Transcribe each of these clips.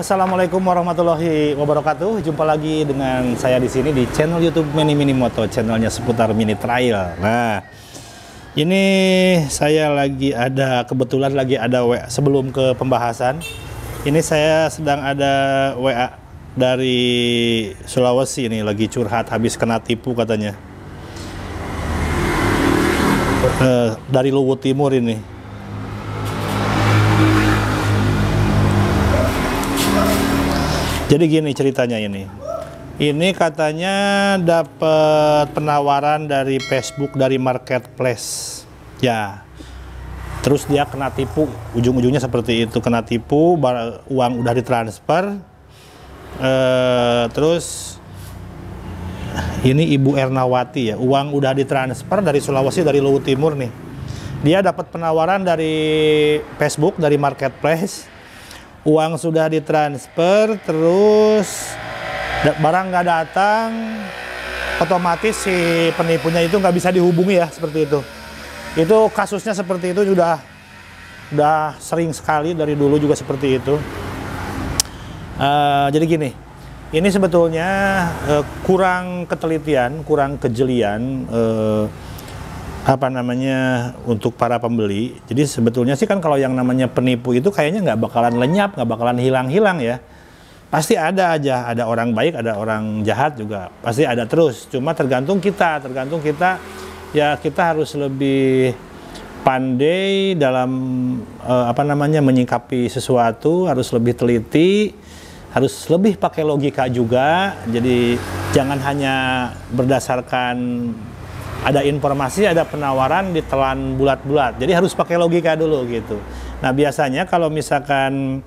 Assalamualaikum warahmatullahi wabarakatuh. Jumpa lagi dengan saya di sini di channel YouTube Mini Moto, channelnya seputar mini trail. Nah, ini saya kebetulan lagi ada WA sebelum ke pembahasan. Ini saya sedang ada WA dari Sulawesi, ini lagi curhat habis kena tipu katanya. Dari Luwu Timur ini. Jadi gini ceritanya ini. Ini katanya dapat penawaran dari Facebook, dari marketplace. Ya. Terus dia kena tipu, ujung-ujungnya seperti itu, kena tipu, uang udah ditransfer. Terus ini Ibu Ernawati ya, uang udah ditransfer dari Sulawesi, dari Luwu Timur nih. Dia dapat penawaran dari Facebook, dari marketplace. Uang sudah ditransfer, terus barang nggak datang, otomatis si penipunya itu nggak bisa dihubungi ya, seperti itu. Itu kasusnya seperti itu udah sering sekali, dari dulu juga seperti itu. Jadi gini, ini sebetulnya kurang ketelitian, kurang kejelian untuk para pembeli. Jadi sebetulnya sih kan kalau yang namanya penipu itu kayaknya nggak bakalan lenyap, nggak bakalan hilang-hilang ya. Pasti ada aja, ada orang baik, ada orang jahat juga, pasti ada terus. Cuma tergantung kita ya, kita harus lebih pandai dalam menyikapi sesuatu, harus lebih teliti, harus lebih pakai logika juga. Jadi jangan hanya berdasarkan ada informasi, ada penawaran, ditelan bulat-bulat. Jadi harus pakai logika dulu gitu. Nah biasanya kalau misalkan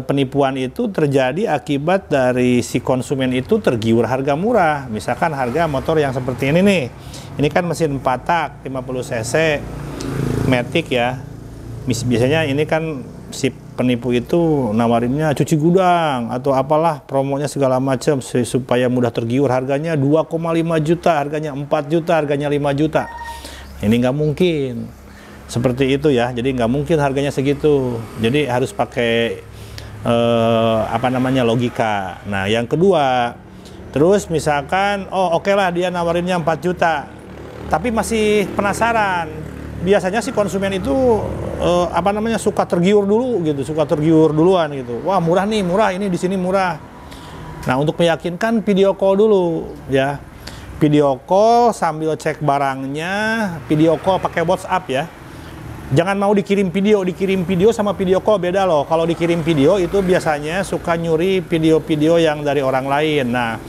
penipuan itu terjadi akibat dari si konsumen itu tergiur harga murah. Misalkan harga motor yang seperti ini nih. Ini kan mesin 4 tak, 50 cc, Matic ya. Biasanya ini kan si penipu itu nawarinnya cuci gudang atau apalah, promonya segala macam supaya mudah tergiur. Harganya 2,5 juta, harganya 4 juta, harganya 5 juta. Ini nggak mungkin seperti itu ya. Jadi nggak mungkin harganya segitu. Jadi harus pakai logika. Nah yang kedua, terus misalkan oke lah dia nawarinnya 4 juta, tapi masih penasaran. Biasanya si konsumen itu suka tergiur dulu gitu, suka tergiur duluan gitu. Wah murah nih, murah, ini di sini murah. Nah untuk meyakinkan, video call dulu ya, video call sambil cek barangnya, video call pakai WhatsApp ya. Jangan mau dikirim video sama video call beda loh. Kalau dikirim video itu biasanya suka nyuri video-video yang dari orang lain. Nah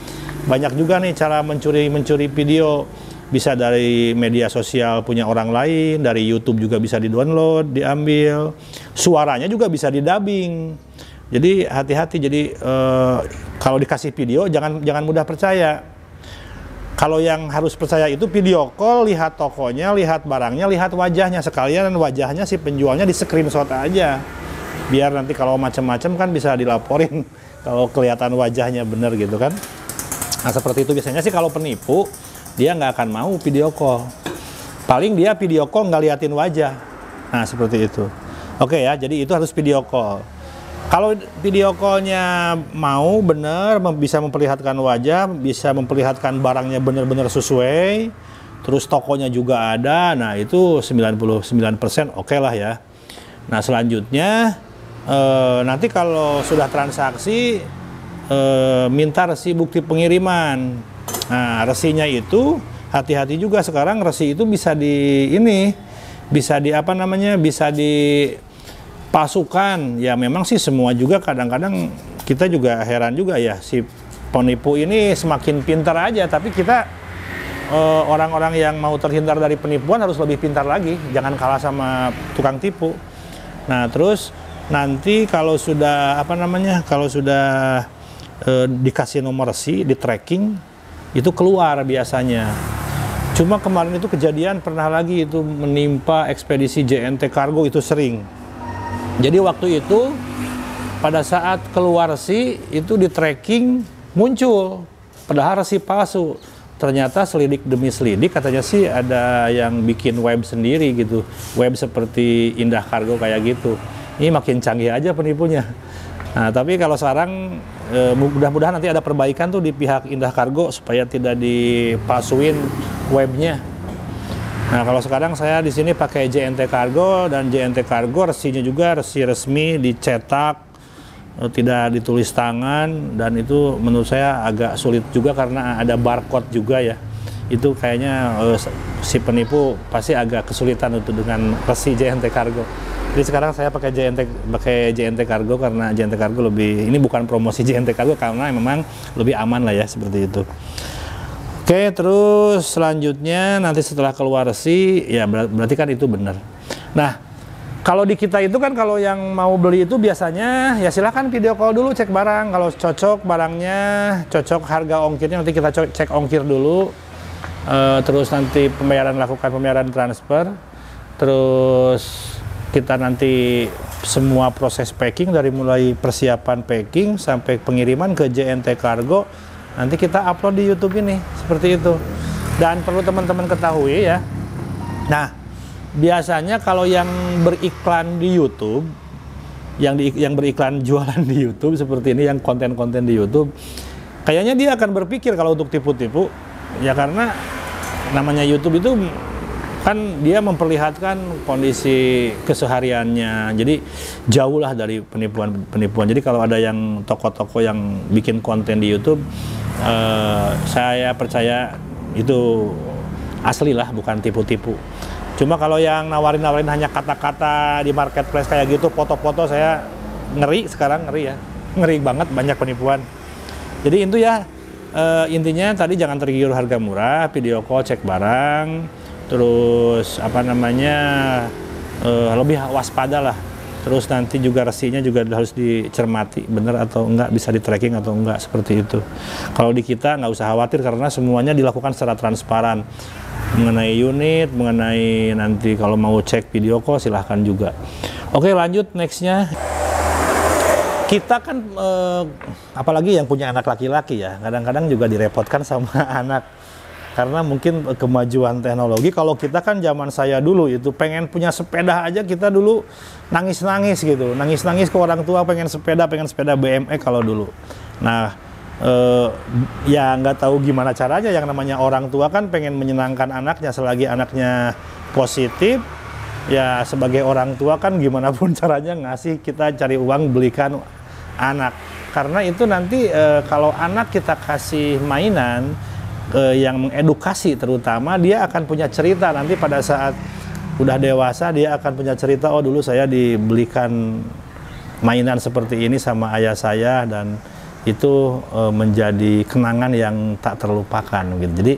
banyak juga nih cara mencuri video. Bisa dari media sosial punya orang lain, dari YouTube juga bisa di-download, diambil. Suaranya juga bisa di-dubbing. Jadi hati-hati. Jadi kalau dikasih video jangan mudah percaya. Kalau yang harus percaya itu video call, lihat tokonya, lihat barangnya, lihat wajahnya. Sekalian wajahnya si penjualnya di screenshot aja. Biar nanti kalau macam-macam kan bisa dilaporin kalau kelihatan wajahnya bener gitu kan. Nah seperti itu biasanya sih kalau penipu. Dia nggak akan mau video call. Paling dia video call nggak liatin wajah. Nah seperti itu. Oke ya, jadi itu harus video call. Kalau video callnya mau bener, bisa memperlihatkan wajah, bisa memperlihatkan barangnya bener-bener sesuai, terus tokonya juga ada, nah itu 99% oke lah ya. Nah selanjutnya nanti kalau sudah transaksi, minta resi bukti pengiriman. Nah, resinya itu hati-hati juga, sekarang resi itu bisa bisa dipasukan. Ya memang sih semua juga kadang-kadang kita juga heran juga ya, si penipu ini semakin pintar aja, tapi kita orang-orang yang mau terhindar dari penipuan harus lebih pintar lagi, jangan kalah sama tukang tipu. Nah, terus nanti kalau sudah dikasih nomor resi, di tracking itu keluar biasanya. Cuma kemarin itu kejadian pernah lagi itu menimpa ekspedisi JNT Cargo, itu sering. Jadi waktu itu pada saat keluar resi itu di tracking muncul, padahal resi palsu. Ternyata selidik demi selidik katanya sih ada yang bikin web sendiri gitu, web seperti Indah Kargo kayak gitu. Ini makin canggih aja penipunya. Nah, tapi kalau sekarang mudah-mudahan nanti ada perbaikan tuh di pihak Indah Kargo supaya tidak dipalsuin webnya. Nah, kalau sekarang saya di sini pakai JNT Kargo, dan JNT Kargo resinya juga resi resmi, dicetak, tidak ditulis tangan, dan itu menurut saya agak sulit juga karena ada barcode juga ya. Itu kayaknya si penipu pasti agak kesulitan untuk dengan resi JNT Kargo. Jadi sekarang saya pakai JNT Kargo karena JNT Kargo lebih, ini bukan promosi JNT Kargo karena memang lebih aman lah ya, seperti itu. Oke, terus selanjutnya nanti setelah keluar resi ya berarti kan itu benar. Nah, kalau di kita itu kan kalau yang mau beli itu biasanya ya silahkan video call dulu, cek barang, kalau cocok barangnya, cocok harga ongkirnya, nanti kita cek ongkir dulu. Terus nanti lakukan pembayaran transfer, terus kita nanti semua proses packing dari mulai persiapan packing sampai pengiriman ke JNT Kargo, nanti kita upload di YouTube ini, seperti itu. Dan perlu teman-teman ketahui ya, nah biasanya kalau yang beriklan di YouTube, yang beriklan jualan di YouTube seperti ini, yang konten-konten di YouTube, kayaknya dia akan berpikir kalau untuk tipu-tipu ya, karena namanya YouTube itu kan dia memperlihatkan kondisi kesehariannya, jadi jauh lah dari penipuan. Jadi kalau ada yang toko-toko yang bikin konten di YouTube, saya percaya itu asli lah, bukan tipu-tipu. Cuma kalau yang nawarin hanya kata-kata di marketplace kayak gitu, foto-foto, saya ngeri sekarang, ngeri ya, ngeri banget, banyak penipuan. Jadi itu ya, intinya tadi jangan tergiur harga murah, video call, cek barang. Terus apa namanya, lebih waspada lah. Terus nanti juga resinya juga harus dicermati benar atau enggak, bisa di tracking atau enggak, seperti itu. Kalau di kita nggak usah khawatir karena semuanya dilakukan secara transparan. Mengenai unit, mengenai nanti kalau mau cek video call silahkan juga. Oke, lanjut nextnya. Kita kan apalagi yang punya anak laki-laki ya, kadang-kadang juga direpotkan sama anak. Karena mungkin kemajuan teknologi. Kalau kita kan zaman saya dulu itu pengen punya sepeda aja, kita dulu nangis-nangis gitu, nangis-nangis ke orang tua pengen sepeda BMX kalau dulu. Nah, ya nggak tahu gimana caranya, yang namanya orang tua kan pengen menyenangkan anaknya, selagi anaknya positif ya, sebagai orang tua kan gimana pun caranya ngasih, kita cari uang belikan anak. Karena itu nanti kalau anak kita kasih mainan yang mengedukasi, terutama dia akan punya cerita nanti pada saat udah dewasa, dia akan punya cerita, oh dulu saya dibelikan mainan seperti ini sama ayah saya, dan itu menjadi kenangan yang tak terlupakan gitu. Jadi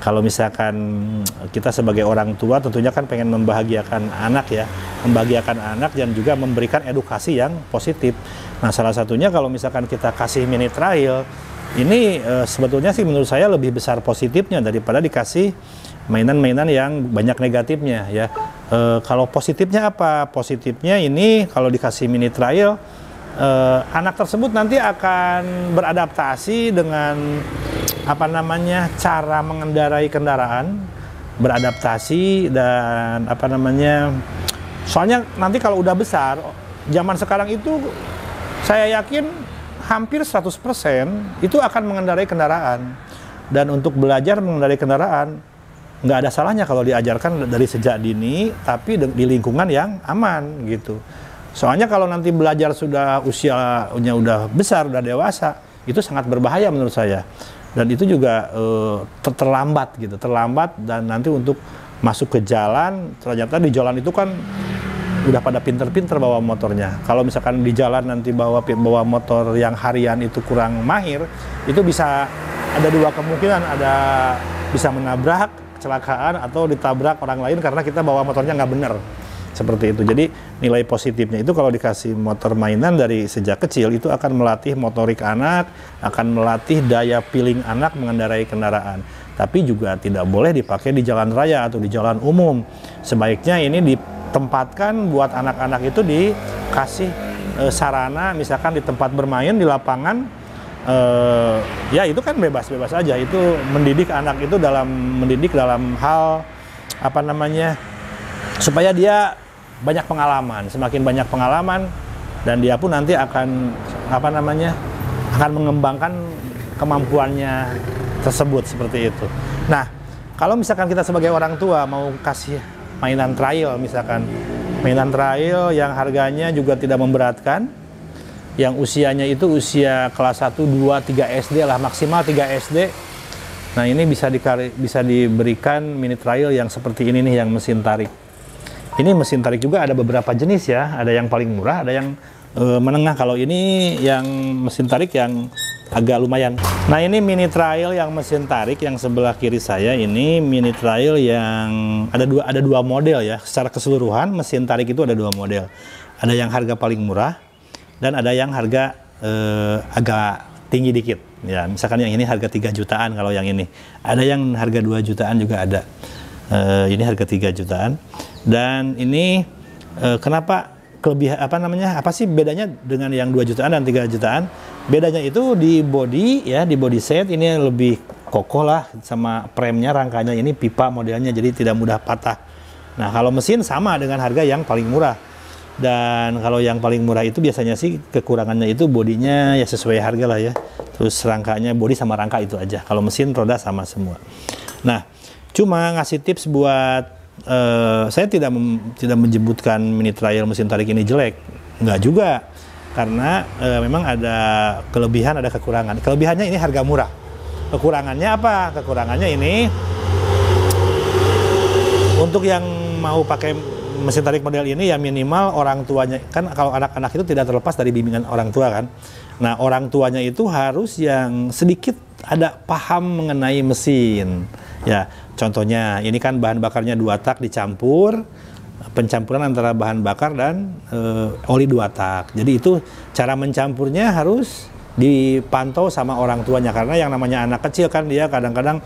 kalau misalkan kita sebagai orang tua tentunya kan pengen membahagiakan anak ya, membahagiakan anak dan juga memberikan edukasi yang positif. Nah, salah satunya kalau misalkan kita kasih mini trail ini, sebetulnya sih menurut saya lebih besar positifnya daripada dikasih mainan-mainan yang banyak negatifnya ya. Kalau positifnya apa? Positifnya ini kalau dikasih mini trail, anak tersebut nanti akan beradaptasi dengan apa namanya, cara mengendarai kendaraan, beradaptasi dan apa namanya, soalnya nanti kalau udah besar, zaman sekarang itu saya yakin hampir 100% itu akan mengendarai kendaraan. Dan untuk belajar mengendarai kendaraan nggak ada salahnya kalau diajarkan dari sejak dini, tapi di lingkungan yang aman gitu. Soalnya kalau nanti belajar sudah usianya udah besar, udah dewasa, itu sangat berbahaya menurut saya. Dan itu juga terlambat gitu, terlambat, dan nanti untuk masuk ke jalan, ternyata di jalan itu kan udah pada pinter-pinter bawa motornya. Kalau misalkan di jalan nanti bawa motor yang harian itu kurang mahir, itu bisa ada dua kemungkinan, ada bisa menabrak, kecelakaan, atau ditabrak orang lain karena kita bawa motornya nggak bener. Seperti itu. Jadi nilai positifnya itu kalau dikasih motor mainan dari sejak kecil, itu akan melatih motorik anak, akan melatih daya feeling anak mengendarai kendaraan. Tapi juga tidak boleh dipakai di jalan raya atau di jalan umum. Sebaiknya ini ditempatkan buat anak-anak itu dikasih sarana, misalkan di tempat bermain, di lapangan, ya itu kan bebas-bebas aja. Itu mendidik anak itu dalam hal apa namanya, supaya dia banyak pengalaman. Semakin banyak pengalaman, dan dia pun nanti akan akan mengembangkan kemampuannya tersebut seperti itu. Nah, kalau misalkan kita sebagai orang tua mau kasih mainan trial, misalkan mainan trial yang harganya juga tidak memberatkan, yang usianya itu usia kelas 1, 2, 3 SD lah, maksimal 3 SD. Nah, ini bisa diberikan mini trial yang seperti ini nih, yang mesin tarik. Ini mesin tarik juga ada beberapa jenis ya, ada yang paling murah, ada yang menengah. Kalau ini yang mesin tarik yang agak lumayan. Nah, ini mini trial yang mesin tarik yang sebelah kiri saya ini mini trial yang ada dua model ya. Secara keseluruhan mesin tarik itu ada 2 model. Ada yang harga paling murah dan ada yang harga agak tinggi dikit. Ya, misalkan yang ini harga 3 jutaan kalau yang ini. Ada yang harga 2 jutaan juga ada. Ini harga 3 jutaan. Dan ini kenapa kelebihan apa sih bedanya dengan yang 2 jutaan dan 3 jutaan? Bedanya itu di body ya, di body set ini lebih kokoh lah, sama premnya, rangkanya ini pipa modelnya, jadi tidak mudah patah. Nah, kalau mesin sama dengan harga yang paling murah. Dan kalau yang paling murah itu biasanya sih kekurangannya itu bodinya ya sesuai harga lah ya. Terus rangkanya, body sama rangka itu aja. Kalau mesin roda sama semua. Nah, cuma ngasih tips buat saya tidak menyebutkan mini trial mesin tarik ini jelek, nggak juga. Karena memang ada kelebihan, ada kekurangan. Kelebihannya ini harga murah. Kekurangannya apa? Kekurangannya ini untuk yang mau pakai mesin tarik model ini ya minimal orang tuanya, kan kalau anak-anak itu tidak terlepas dari bimbingan orang tua kan. Nah, orang tuanya itu harus yang sedikit ada paham mengenai mesin. Ya, contohnya ini kan bahan bakarnya 2 tak dicampur, pencampuran antara bahan bakar dan oli 2 tak. Jadi itu cara mencampurnya harus dipantau sama orang tuanya, karena yang namanya anak kecil kan dia kadang-kadang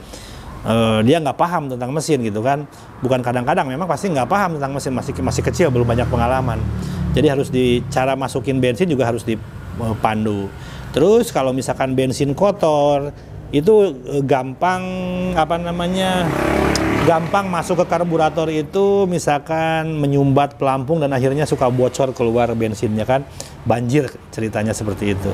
dia nggak paham tentang mesin gitu kan. Bukan kadang-kadang, memang pasti nggak paham tentang mesin, masih kecil, belum banyak pengalaman. Jadi harus cara masukin bensin juga harus dipandu. Terus kalau misalkan bensin kotor itu gampang gampang masuk ke karburator itu, misalkan menyumbat pelampung dan akhirnya suka bocor keluar bensinnya kan, banjir ceritanya seperti itu.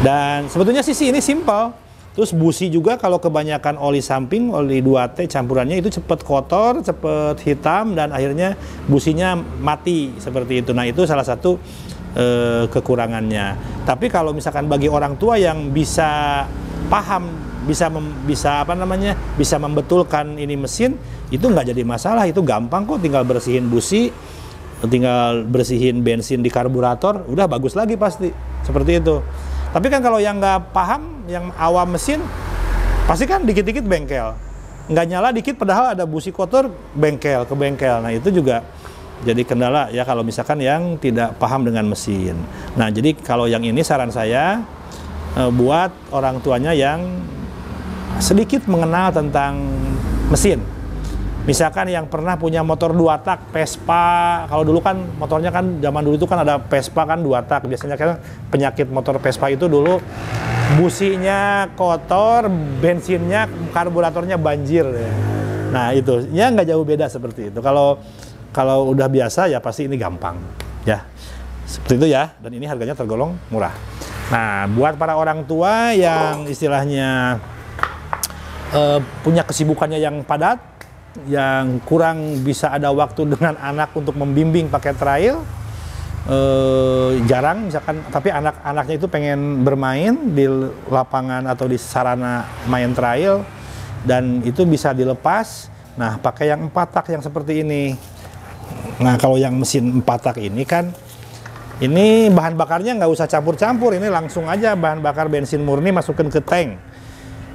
Dan sebetulnya sih ini simpel. Terus busi juga kalau kebanyakan oli samping, oli 2T campurannya itu cepet kotor, cepet hitam, dan akhirnya businya mati seperti itu. Nah, itu salah satu kekurangannya. Tapi kalau misalkan bagi orang tua yang bisa paham, bisa membetulkan ini mesin, itu nggak jadi masalah, itu gampang kok, tinggal bersihin busi, tinggal bersihin bensin di karburator, udah bagus lagi pasti, seperti itu. Tapi kan kalau yang nggak paham, yang awam mesin, pasti kan dikit-dikit bengkel, nggak nyala dikit padahal ada busi kotor, bengkel ke bengkel. Nah, itu juga jadi kendala ya kalau misalkan yang tidak paham dengan mesin. Nah, jadi kalau yang ini saran saya buat orang tuanya yang sedikit mengenal tentang mesin. Misalkan yang pernah punya motor 2 tak Vespa, kalau dulu kan motornya kan zaman dulu itu kan ada Vespa kan 2 tak. Biasanya kan penyakit motor Vespa itu dulu businya kotor, bensinnya, karburatornya banjir. Nah, itu ya nggak jauh beda seperti itu. Kalau udah biasa ya pasti ini gampang ya. Seperti itu ya, dan ini harganya tergolong murah. Nah, buat para orang tua yang istilahnya punya kesibukannya yang padat, yang kurang bisa ada waktu dengan anak untuk membimbing pakai trail, jarang misalkan, tapi anak-anaknya itu pengen bermain di lapangan atau di sarana main trail, dan itu bisa dilepas. Nah, pakai yang 4 tak yang seperti ini. Nah, kalau yang mesin 4 tak ini kan, ini bahan bakarnya nggak usah campur-campur, ini langsung aja bahan bakar bensin murni masukin ke tank.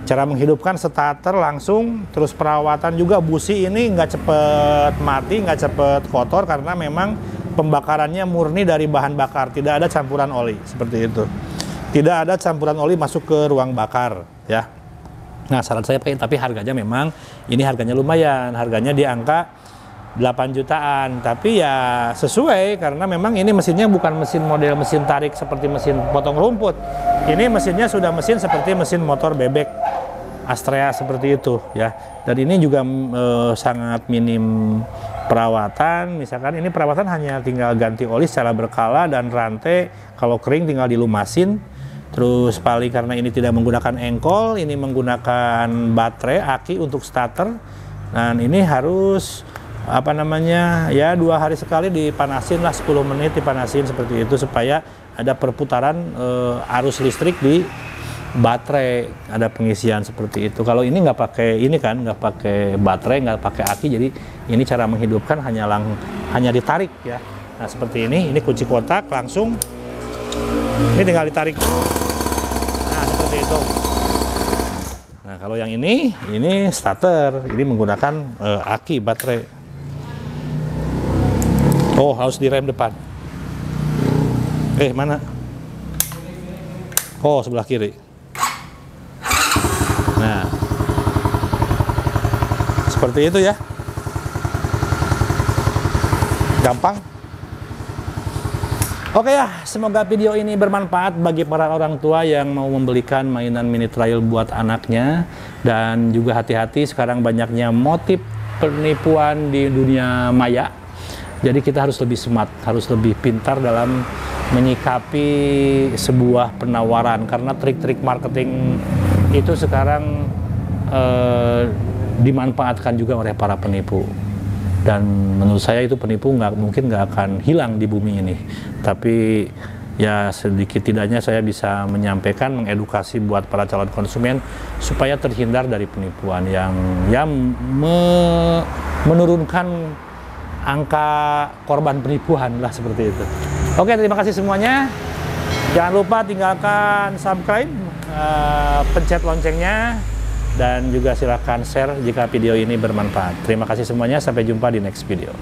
Cara menghidupkan starter langsung, terus perawatan juga busi ini nggak cepet mati, nggak cepet kotor, karena memang pembakarannya murni dari bahan bakar, tidak ada campuran oli, seperti itu. Tidak ada campuran oli masuk ke ruang bakar, ya. Nah, saran saya pakai, tapi harganya memang, ini harganya lumayan, harganya di angka 8 jutaan, tapi ya sesuai, karena memang ini mesinnya bukan mesin model mesin tarik seperti mesin potong rumput. Ini mesinnya sudah mesin seperti mesin motor bebek. Astrea seperti itu ya. Dan ini juga sangat minim perawatan. Misalkan ini perawatan hanya tinggal ganti oli secara berkala dan rantai kalau kering tinggal dilumasin. Terus paling karena ini tidak menggunakan engkol, ini menggunakan baterai aki untuk starter. Dan ini harus apa namanya ya 2 hari sekali dipanasin lah, 10 menit dipanasin seperti itu supaya ada perputaran arus listrik di baterai, ada pengisian seperti itu. Kalau ini nggak pakai ini kan, nggak pakai baterai, nggak pakai aki, jadi ini cara menghidupkan hanya ditarik ya. Nah seperti ini kunci kotak langsung, ini tinggal ditarik. Nah seperti itu. Nah kalau yang ini starter, ini menggunakan aki baterai. Oh, harus direm depan. Mana? Oh, sebelah kiri. Nah, seperti itu ya. Gampang. Oke ya, semoga video ini bermanfaat bagi para orang tua yang mau membelikan mainan mini trail buat anaknya. Dan juga hati-hati, sekarang banyaknya motif penipuan di dunia maya. Jadi kita harus lebih smart, harus lebih pintar dalam menyikapi sebuah penawaran, karena trik-trik marketing itu sekarang dimanfaatkan juga oleh para penipu. Dan menurut saya itu penipu mungkin nggak akan hilang di bumi ini. Tapi ya sedikit tidaknya saya bisa menyampaikan, mengedukasi buat para calon konsumen supaya terhindar dari penipuan yang menurunkan angka korban penipuan lah, seperti itu. Oke, terima kasih semuanya. Jangan lupa tinggalkan subscribe, pencet loncengnya, dan juga silahkan share jika video ini bermanfaat. Terima kasih semuanya, sampai jumpa di next video.